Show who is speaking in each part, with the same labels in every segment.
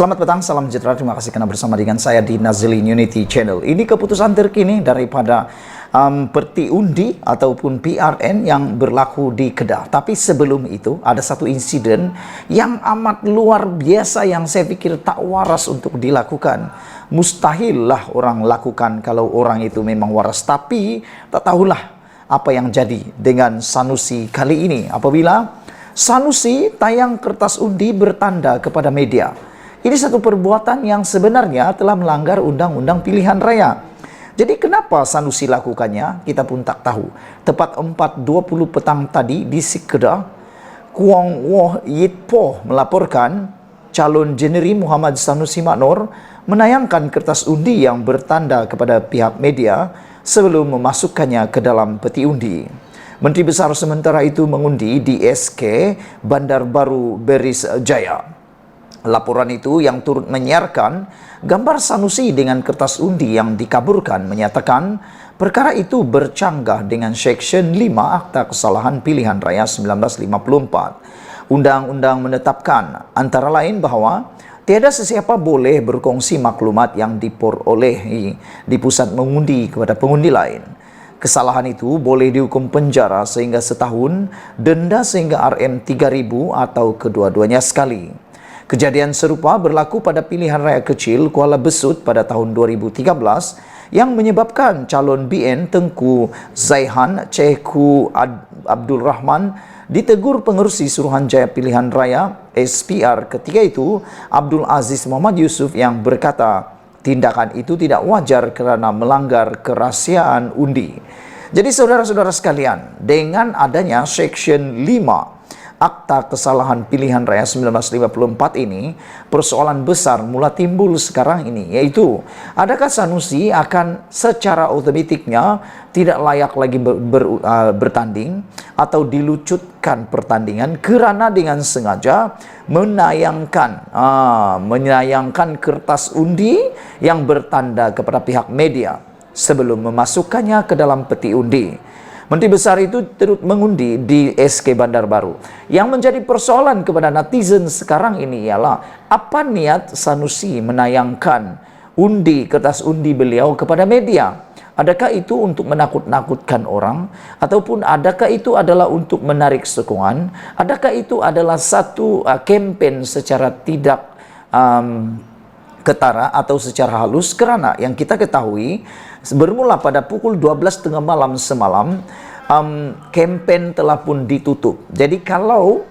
Speaker 1: Selamat petang, salam sejahtera. Terima kasih karena bersama dengan saya di Nazilin Unity Channel. Ini keputusan terkini daripada peti undi ataupun PRN yang berlaku di Kedah. Tapi sebelum itu ada satu insiden yang amat luar biasa yang saya pikir tak waras untuk dilakukan. Mustahil lah orang lakukan kalau orang itu memang waras. Tapi tak tahulah apa yang jadi dengan Sanusi kali ini apabila Sanusi tayang kertas undi bertanda kepada media. Ini satu perbuatan yang sebenarnya telah melanggar Undang-Undang Pilihan Raya. Jadi kenapa Sanusi lakukannya? Kita pun tak tahu. Tepat 4.20 petang tadi di Kedah, Kuong Woh Yit Poh melaporkan calon Jeneri Muhammad Sanusi Maknor menayangkan kertas undi yang bertanda kepada pihak media sebelum memasukkannya ke dalam peti undi. Menteri Besar sementara itu mengundi di SK Bandar Baru Beris Jaya. Laporan itu yang turut menyiarkan gambar Sanusi dengan kertas undi yang dikaburkan menyatakan perkara itu bercanggah dengan Seksyen 5 Akta Kesalahan Pilihan Raya 1954. Undang-undang menetapkan antara lain bahwa tiada sesiapa boleh berkongsi maklumat yang diperolehi di pusat mengundi kepada pengundi lain. Kesalahan itu boleh dihukum penjara sehingga setahun, denda sehingga Rm3.000 atau kedua-duanya sekali. Kejadian serupa berlaku pada pilihan raya kecil Kuala Besut pada tahun 2013 yang menyebabkan calon BN Tengku Zaihan Ceku Abdul Rahman ditegur pengerusi Suruhanjaya Pilihan Raya SPR ketika itu Abdul Aziz Muhammad Yusuf yang berkata tindakan itu tidak wajar kerana melanggar kerahasiaan undi. Jadi saudara-saudara sekalian, dengan adanya Seksyen 5 Akta Kesalahan Pilihan Raya 1954 ini, persoalan besar mula timbul sekarang ini, yaitu adakah Sanusi akan secara otomatiknya tidak layak lagi bertanding atau dilucutkan pertandingan kerana dengan sengaja menayangkan kertas undi yang bertanda kepada pihak media sebelum memasukkannya ke dalam peti undi. Menteri Besar itu turut mengundi di SK Bandar Baru. Yang menjadi persoalan kepada netizen sekarang ini ialah apa niat Sanusi menayangkan kertas undi beliau kepada media? Adakah itu untuk menakut-nakutkan orang? Ataupun adakah itu adalah untuk menarik sokongan? Adakah itu adalah satu kempen secara tidak ketara atau secara halus? Kerana yang kita ketahui bermula pada pukul 12.30 malam semalam kempen telah pun ditutup. Jadi kalau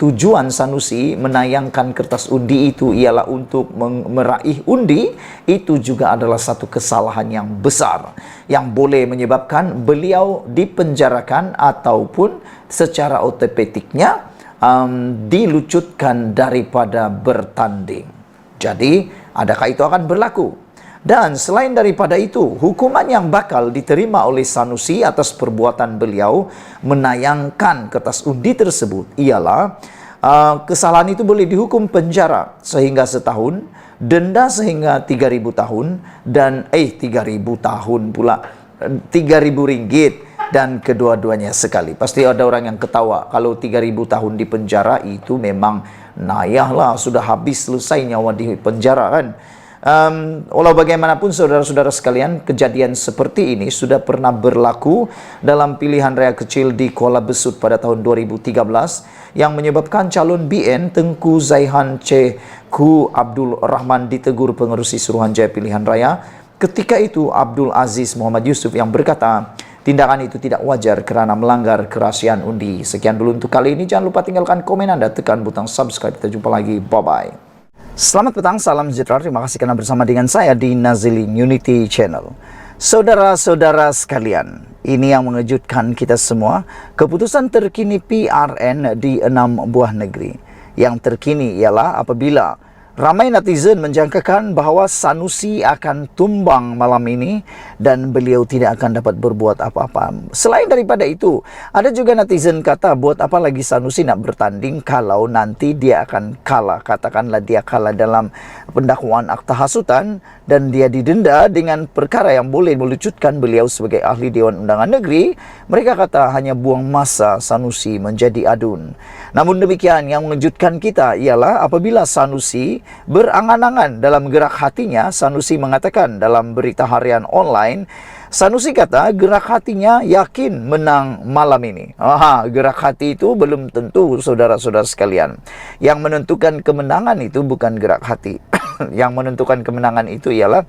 Speaker 1: tujuan Sanusi menayangkan kertas undi itu ialah untuk meraih undi, itu juga adalah satu kesalahan yang besar yang boleh menyebabkan beliau dipenjarakan ataupun secara otomatiknya dilucutkan daripada bertanding. Jadi adakah itu akan berlaku? Dan selain daripada itu, hukuman yang bakal diterima oleh Sanusi atas perbuatan beliau menayangkan kertas undi tersebut ialah kesalahan itu boleh dihukum penjara sehingga setahun, denda sehingga 3.000 tahun dan 3.000 tahun pula, 3.000 ringgit dan kedua-duanya sekali. Pasti ada orang yang ketawa kalau 3.000 tahun di penjara itu memang nayahlah, sudah habis selesai nyawa di penjara kan. Walau bagaimanapun saudara-saudara sekalian, kejadian seperti ini sudah pernah berlaku dalam pilihan raya kecil di Kuala Besut pada tahun 2013 yang menyebabkan calon BN Tengku Zaihan Ceku Abdul Rahman ditegur pengerusi Suruhanjaya Pilihan Raya. Ketika itu Abdul Aziz Muhammad Yusuf yang berkata tindakan itu tidak wajar kerana melanggar kerahasiaan undi. Sekian dulu untuk kali ini. Jangan lupa tinggalkan komen Anda, tekan butang subscribe. Kita jumpa lagi. Bye-bye. Selamat petang, salam sejahtera. Terima kasih karena bersama dengan saya di Nazilin Unity Channel. Saudara-saudara sekalian, ini yang mengejutkan kita semua. Keputusan terkini PRN di 6 buah negeri. Yang terkini ialah apabila Ramai netizen menjangkakan bahawa Sanusi akan tumbang malam ini dan beliau tidak akan dapat berbuat apa-apa. Selain daripada itu, ada juga netizen kata buat apa lagi Sanusi nak bertanding kalau nanti dia akan kalah. Katakanlah dia kalah dalam pendakwaan akta hasutan dan dia didenda dengan perkara yang boleh melucutkan beliau sebagai ahli Dewan Undangan Negeri. Mereka kata hanya buang masa Sanusi menjadi adun. Namun demikian, yang mengejutkan kita ialah apabila Sanusi berangan-angan dalam gerak hatinya. Sanusi mengatakan dalam berita harian online, Sanusi kata gerak hatinya yakin menang malam ini. Gerak hati itu belum tentu, saudara-saudara sekalian. Yang menentukan kemenangan itu bukan gerak hati. Yang menentukan kemenangan itu ialah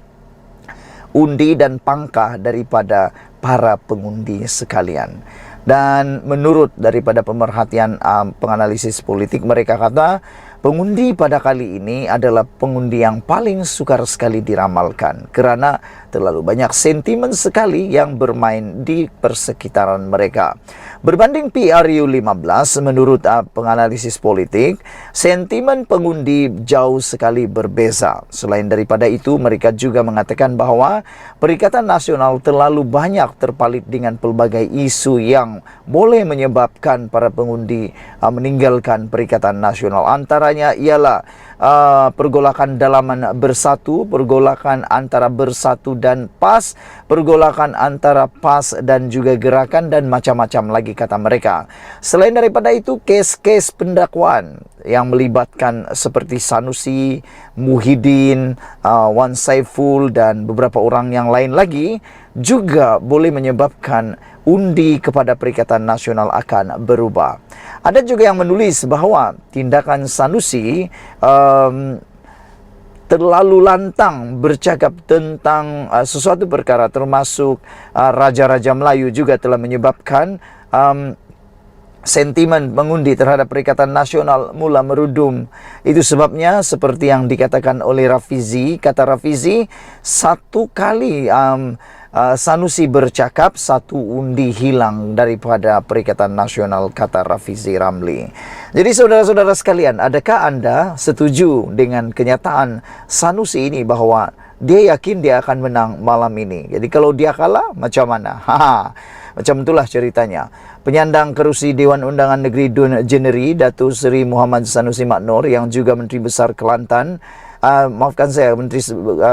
Speaker 1: undi dan pangkah daripada para pengundi sekalian. Dan menurut daripada pemerhatian penganalisis politik, mereka kata pengundi pada kali ini adalah pengundi yang paling sukar sekali diramalkan kerana terlalu banyak sentimen sekali yang bermain di persekitaran mereka. Berbanding PRU 15, menurut penganalisis politik, sentimen pengundi jauh sekali berbeza. Selain daripada itu, mereka juga mengatakan bahawa Perikatan Nasional terlalu banyak terpalit dengan pelbagai isu yang boleh menyebabkan para pengundi meninggalkan Perikatan Nasional. Antaranya ialah pergolakan dalaman bersatu, pergolakan antara bersatu dan PAS, pergolakan antara PAS dan juga gerakan, dan macam-macam lagi kata mereka. Selain daripada itu, kes-kes pendakwaan yang melibatkan seperti Sanusi, Muhyiddin, Wan Saiful dan beberapa orang yang lain lagi juga boleh menyebabkan undi kepada Perikatan Nasional akan berubah. Ada juga yang menulis bahawa tindakan Sanusi terlalu lantang bercakap tentang sesuatu perkara, termasuk Raja-Raja Melayu juga telah menyebabkan sentimen mengundi terhadap Perikatan Nasional mula merudum. Itu sebabnya seperti yang dikatakan oleh Rafizi, kata Rafizi, satu kali Sanusi bercakap, satu undi hilang daripada Perikatan Nasional, kata Rafizi Ramli. Jadi saudara-saudara sekalian, adakah anda setuju dengan kenyataan Sanusi ini bahawa dia yakin dia akan menang malam ini? Jadi kalau dia kalah, macam mana? Macam itulah ceritanya. Penyandang kerusi Dewan Undangan Negeri Dun Jeneri, Datuk Seri Muhammad Sanusi Maknor, yang juga Menteri Besar Kelantan, Menteri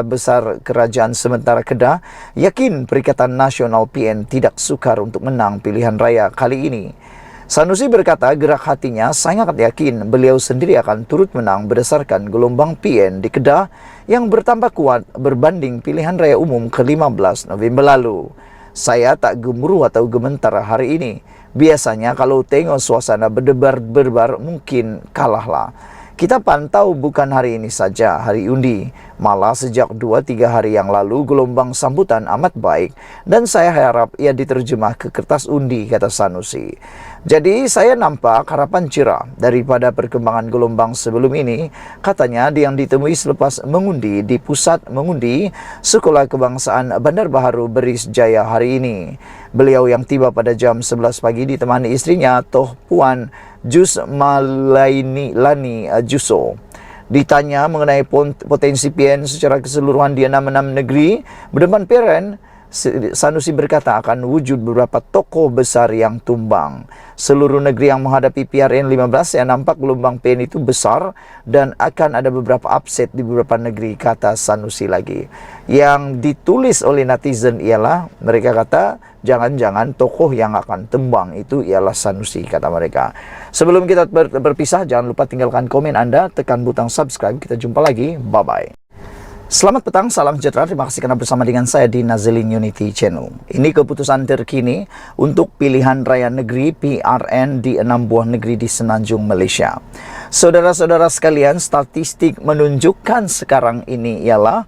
Speaker 1: Besar Kerajaan Sementara Kedah, yakin Perikatan Nasional PN tidak sukar untuk menang pilihan raya kali ini. Sanusi berkata gerak hatinya sangat yakin beliau sendiri akan turut menang berdasarkan gelombang PN di Kedah yang bertambah kuat berbanding pilihan raya umum ke-15 November lalu. Saya tak gemuruh atau gementar hari ini. Biasanya kalau tengok suasana berdebar-berbar mungkin kalahlah. Kita pantau bukan hari ini saja, hari undi. Malah sejak 2-3 hari yang lalu gelombang sambutan amat baik dan saya harap ia diterjemah ke kertas undi, kata Sanusi. Jadi saya nampak harapan cerah daripada perkembangan gelombang sebelum ini, katanya yang ditemui selepas mengundi di pusat mengundi Sekolah Kebangsaan Bandar Baharu Beris Jaya hari ini. Beliau yang tiba pada jam 11 pagi ditemani istrinya Toh Puan Jus Malaini Lani Juso. Ditanya mengenai potensi PN secara keseluruhan di 66 negeri berdepan PRN, Sanusi berkata akan wujud beberapa tokoh besar yang tumbang. Seluruh negeri yang menghadapi PRN 15 yang nampak gelombang PN itu besar dan akan ada beberapa upset di beberapa negeri, kata Sanusi lagi. Yang ditulis oleh netizen ialah, mereka kata jangan-jangan tokoh yang akan tembang itu ialah Sanusi, kata mereka. Sebelum kita berpisah, jangan lupa tinggalkan komen anda, tekan butang subscribe. Kita jumpa lagi, bye-bye. Selamat petang, salam sejahtera. Terima kasih karena bersama dengan saya di Nazilin Unity Channel. Ini keputusan terkini untuk pilihan raya negeri PRN di 6 buah negeri di Semenanjung Malaysia. Saudara-saudara sekalian, statistik menunjukkan sekarang ini ialah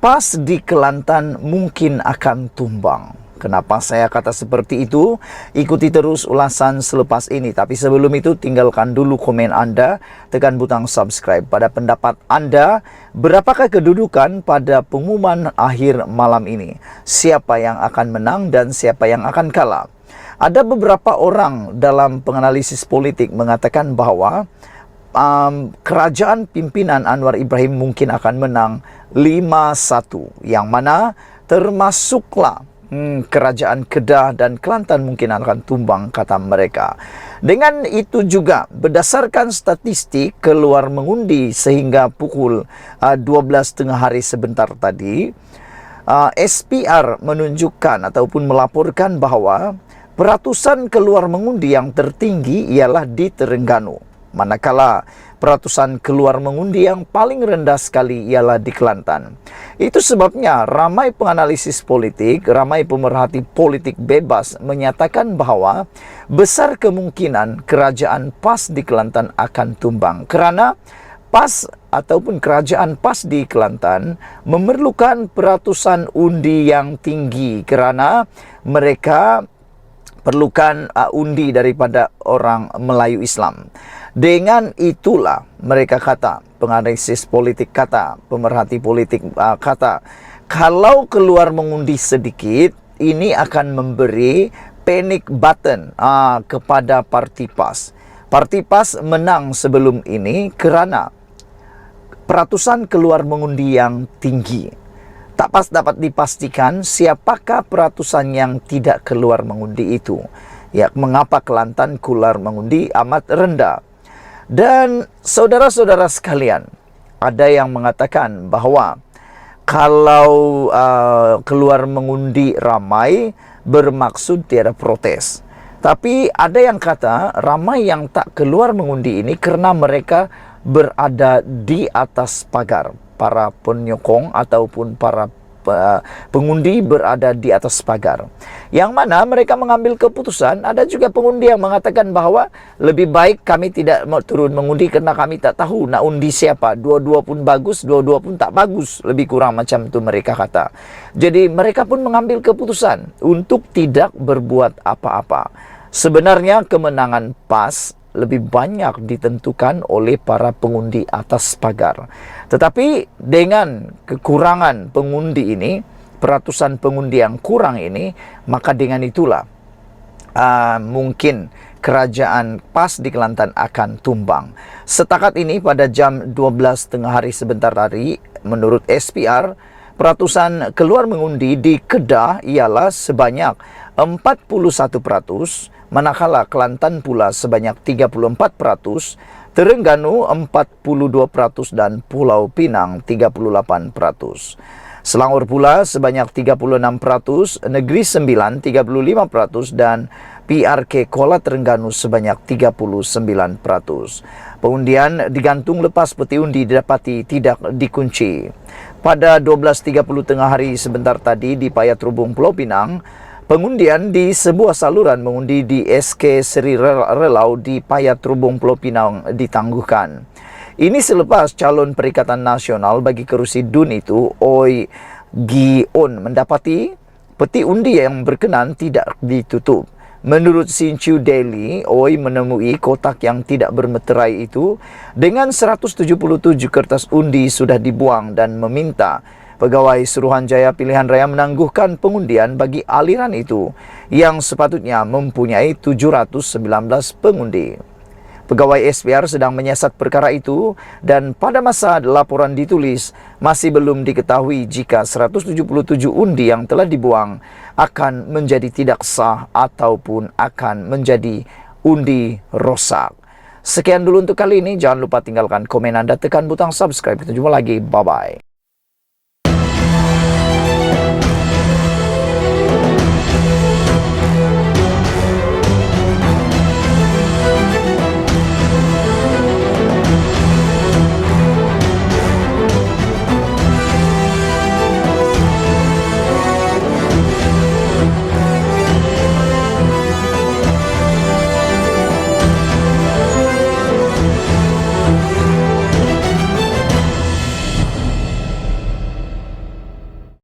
Speaker 1: PAS di Kelantan mungkin akan tumbang. Kenapa saya kata seperti itu? Ikuti terus ulasan selepas ini. Tapi sebelum itu, tinggalkan dulu komen anda, tekan butang subscribe. Pada pendapat anda, berapakah kedudukan pada pengumuman akhir malam ini? Siapa yang akan menang dan siapa yang akan kalah? Ada beberapa orang dalam penganalisis politik mengatakan bahawa kerajaan pimpinan Anwar Ibrahim mungkin akan menang 5-1, yang mana termasuklah kerajaan Kedah dan Kelantan mungkin akan tumbang, kata mereka. Dengan itu juga berdasarkan statistik keluar mengundi sehingga pukul 12 tengah hari sebentar tadi, SPR menunjukkan ataupun melaporkan bahawa peratusan keluar mengundi yang tertinggi ialah di Terengganu, manakala peratusan keluar mengundi yang paling rendah sekali ialah di Kelantan. Itu sebabnya ramai penganalisis politik, ramai pemerhati politik bebas menyatakan bahawa besar kemungkinan kerajaan PAS di Kelantan akan tumbang, kerana PAS ataupun kerajaan PAS di Kelantan memerlukan peratusan undi yang tinggi, kerana mereka perlukan undi daripada orang Melayu Islam. Dengan itulah mereka kata, penganalisis politik kata, pemerhati politik kata, kalau keluar mengundi sedikit, ini akan memberi panic button kepada parti PAS. Parti PAS menang sebelum ini kerana peratusan keluar mengundi yang tinggi. Tak pas dapat dipastikan siapakah peratusan yang tidak keluar mengundi itu. Ya, mengapa Kelantan keluar mengundi amat rendah. Dan saudara-saudara sekalian, ada yang mengatakan bahawa kalau keluar mengundi ramai bermaksud tiada protes. Tapi ada yang kata ramai yang tak keluar mengundi ini kerana mereka berada di atas pagar. Para penyokong ataupun para pengundi berada di atas pagar, yang mana mereka mengambil keputusan. Ada juga pengundi yang mengatakan bahawa lebih baik kami tidak mau turun mengundi kerana kami tak tahu nak undi siapa. Dua-dua pun bagus, dua-dua pun tak bagus, lebih kurang macam tu mereka kata. Jadi mereka pun mengambil keputusan untuk tidak berbuat apa-apa. Sebenarnya kemenangan PAS lebih banyak ditentukan oleh para pengundi atas pagar. Tetapi dengan kekurangan pengundi ini, peratusan pengundi yang kurang ini, maka dengan itulah mungkin kerajaan PAS di Kelantan akan tumbang. Setakat ini pada jam 12 tengah hari sebentar tadi, menurut SPR, peratusan keluar mengundi di Kedah ialah sebanyak 41%, manakala Kelantan pula sebanyak 34%, Terengganu 42% dan Pulau Pinang 38%. Selangor pula sebanyak 36%, Negeri Sembilan 35% dan PRK Kuala Terengganu sebanyak 39%. Pengundian digantung lepas peti undi didapati tidak dikunci. Pada 12.30 tengah hari sebentar tadi di Payat Rubung Pulau Pinang, pengundian di sebuah saluran mengundi di SK Seri Relau di Payat Rubung Pulau Pinang ditangguhkan. Ini selepas calon Perikatan Nasional bagi Kerusi DUN itu, Oi Gion, mendapati peti undi yang berkenan tidak ditutup. Menurut Sinchu Daily, Oi menemui kotak yang tidak bermeterai itu dengan 177 kertas undi sudah dibuang dan meminta Pegawai Suruhanjaya Pilihan Raya menangguhkan pengundian bagi aliran itu yang sepatutnya mempunyai 719 pengundi. Pegawai SPR sedang menyiasat perkara itu dan pada masa laporan ditulis masih belum diketahui jika 177 undi yang telah dibuang akan menjadi tidak sah ataupun akan menjadi undi rosak. Sekian dulu untuk kali ini. Jangan lupa tinggalkan komen Anda, tekan butang subscribe. Kita jumpa lagi. Bye-bye.